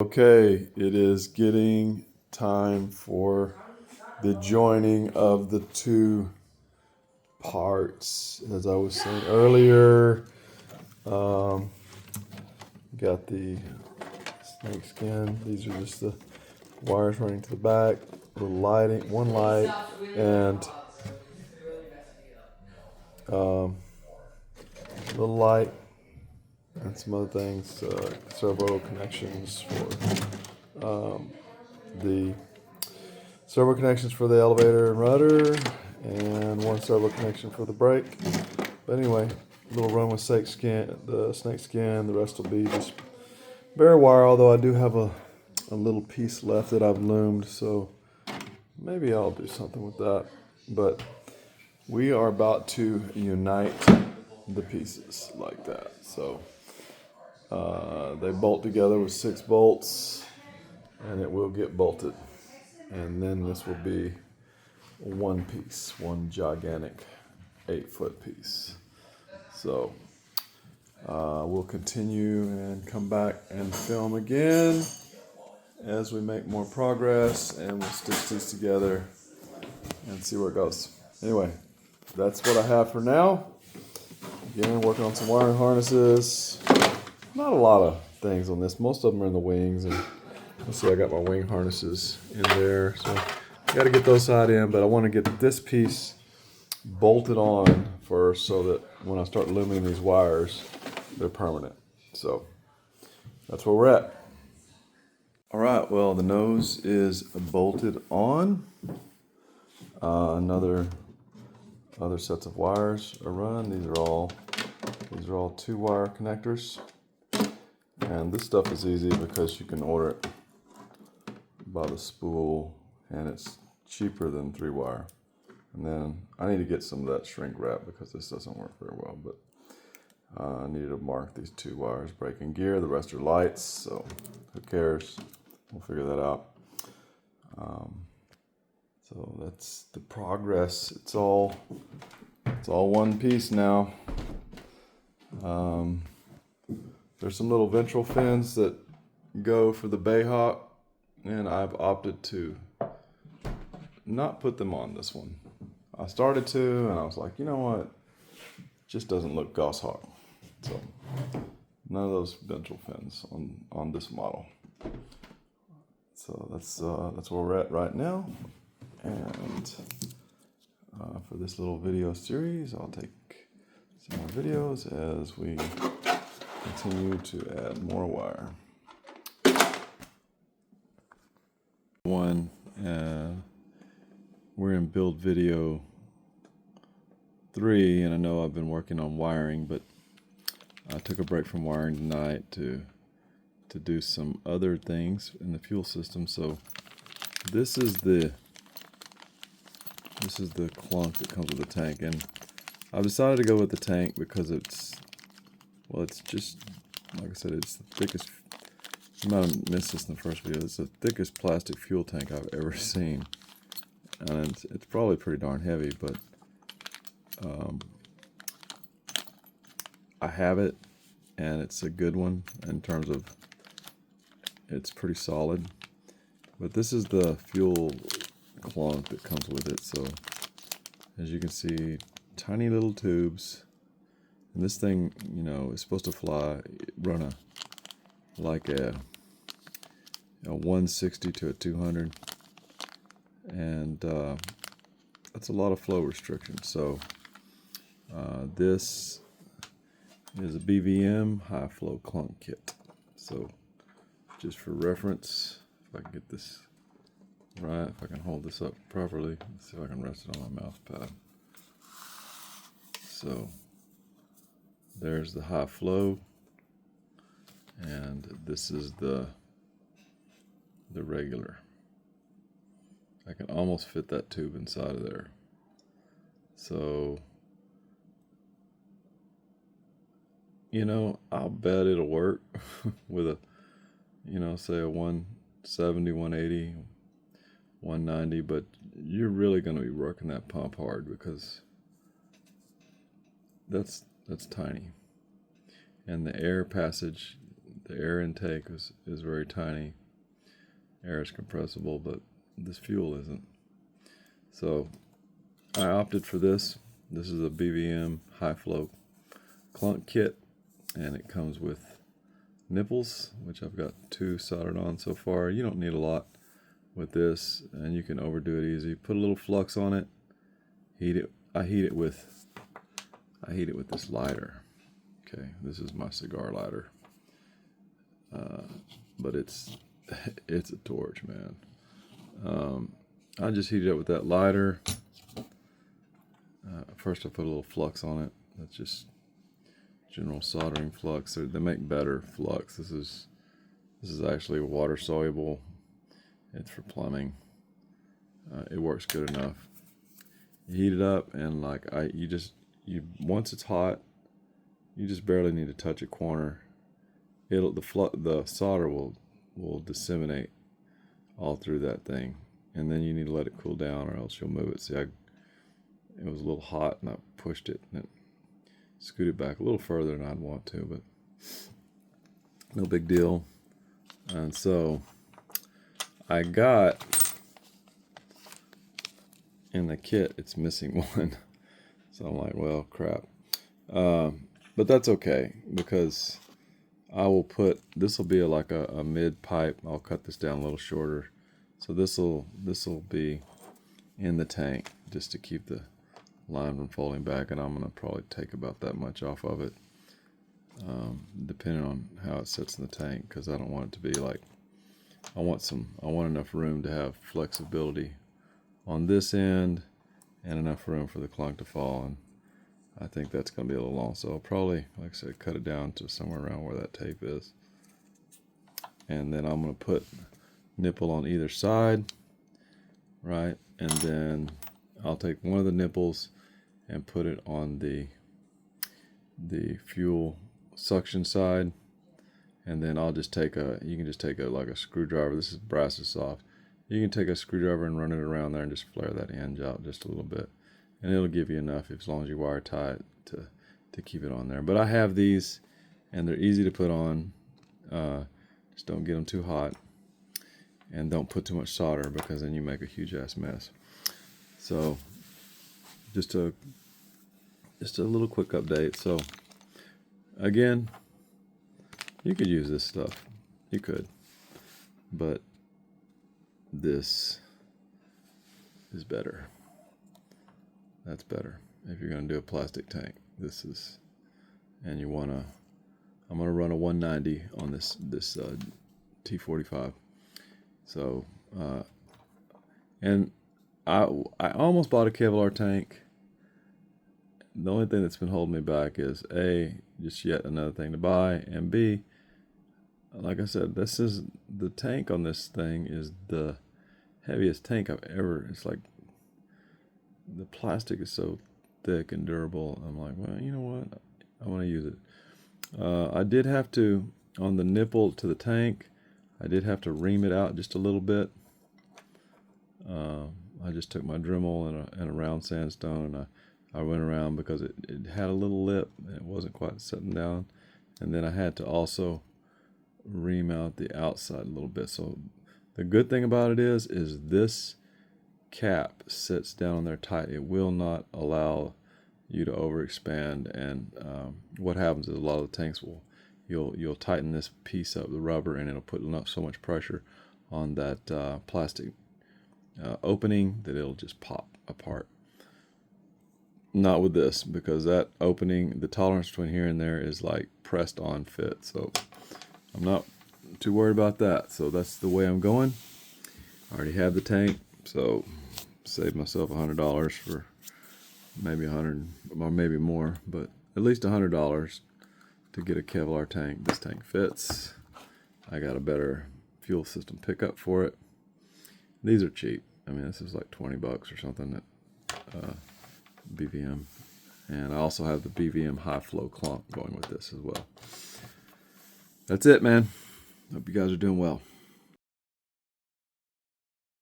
Okay, it is getting time for the joining of the two parts. As I was saying earlier, got the snake skin. These are just the wires running to the back, the lighting, one light, and the light and some other things, servo connections for the servo connections for the elevator and rudder, and one servo connection for the brake. But anyway, a little run with snake skin, the rest will be just bare wire, although I do have a little piece left that I've loomed, so maybe I'll do something with that. But we are about to unite the pieces like that. So they bolt together with 6 bolts, and it will get bolted. And then this will be one piece, one gigantic 8-foot piece. So we'll continue and come back and film again as we make more progress, and we'll stitch these together and see where it goes. Anyway, that's what I have for now. Again, working on some wiring harnesses. Not a lot of things on this. Most of them are in the wings, and let's see, I got my wing harnesses in there, so I got to get those side in, but I want to get this piece bolted on first so that when I start looming these wires, they're permanent. So that's where we're at. All right, well, the nose is bolted on. Other sets of wires are run. These are all 2-wire connectors. And this stuff is easy because you can order it by the spool, and it's cheaper than 3-wire. And then I need to get some of that shrink wrap because this doesn't work very well, but I needed to mark these 2 wires, brake and gear. The rest are lights, so who cares? We'll figure that out. So that's the progress. It's all one piece now. There's some little ventral fins that go for the Baja, and I've opted to not put them on this one. I started to, and I was like, you know what? It just doesn't look goshawk. So none of those ventral fins on this model. So that's where we're at right now. And for this little video series, I'll take some more videos as we continue to add more wire. We're in build video 3, and I know I've been working on wiring, but I took a break from wiring tonight to do some other things in the fuel system. So this is the clunk that comes with the tank, and I've decided to go with the tank because it's just, like I said, it's the thickest. You might have missed this in the first video. It's the thickest plastic fuel tank I've ever seen, and it's probably pretty darn heavy, but I have it, and it's a good one in terms of it's pretty solid. But this is the fuel clunk that comes with it. So as you can see, tiny little tubes, and this thing, you know, is supposed to run a 160 to a 200, and that's a lot of flow restriction. So this is a BVM high flow clunk kit. So just for reference, if I can get this right, if I can hold this up properly, let's see if I can rest it on my mouse pad. So there's the high flow, and this is the regular. I can almost fit that tube inside of there. So, you know, I'll bet it'll work with a, you know, say a 170, 180, 190, but you're really going to be working that pump hard because that's tiny. And the air passage the air intake is very tiny. Air is compressible, but this fuel isn't. So I opted for this. This is a BVM high flow clunk kit, and it comes with nipples, which I've got 2 soldered on so far. You don't need a lot with this, and you can overdo it easy. Put a little flux on it, heat it. I heat it with this lighter. Okay, this is my cigar lighter, but it's a torch, man. I just heat it up with that lighter. First I put a little flux on it. That's just general soldering flux. They make better flux. This is actually water soluble. It's for plumbing. It works good enough. You heat it up, and like once it's hot, you just barely need to touch a corner. The solder will disseminate all through that thing, and then you need to let it cool down, or else you'll move it. See, it was a little hot, and I pushed it, and it scooted back a little further than I'd want to, but no big deal. And so I got in the kit, it's missing one. So I'm like, well, crap. But that's okay, because this will be like a mid pipe. I'll cut this down a little shorter. So this will be in the tank just to keep the line from folding back, and I'm gonna probably take about that much off of it, depending on how it sits in the tank, because I don't want it to be like, I want enough room to have flexibility on this end and enough room for the clunk to fall, and I think that's going to be a little long, so I'll probably, like I said, cut it down to somewhere around where that tape is. And then I'm going to put nipple on either side, right? And then I'll take one of the nipples and put it on the fuel suction side, and then I'll just take you can just take like a screwdriver. This is brass is soft. You can take a screwdriver and run it around there and just flare that hinge out just a little bit, and it'll give you enough, as long as you wire tie it, to keep it on there. But I have these, and they're easy to put on. Just don't get them too hot, and don't put too much solder, because then you make a huge ass mess. So just a little quick update. So again, you could use this stuff, you could, but this is better. That's better if you're going to do a plastic tank. This is, and I'm going to run a 190 on this T-45. So and I almost bought a Kevlar tank. The only thing that's been holding me back is A, just yet another thing to buy, and B, like I said, the tank on this thing is the heaviest tank I've ever. It's like the plastic is so thick and durable. I'm like, well, you know what? I want to use it. I did have to, on the nipple to the tank, I did have to ream it out just a little bit. I just took my Dremel and a round sandstone, and I went around, because it had a little lip and it wasn't quite setting down. And then I had to also ream out the outside a little bit. So the good thing about it is this cap sits down there tight. It will not allow you to overexpand, and what happens is a lot of the tanks you'll tighten this piece up, the rubber, and it'll put so much pressure on that plastic opening that it'll just pop apart. Not with this, because that opening, the tolerance between here and there is like pressed on fit, so I'm not too worried about that. So that's the way I'm going. I already have the tank, so saved myself $100 for maybe 100 or maybe more, but at least $100 to get a Kevlar tank. This tank fits. I got a better fuel system pickup for it. These are cheap. I mean, this is like 20 bucks or something at BVM. And I also have the BVM high flow clunk going with this as well. That's it, man. Hope you guys are doing well.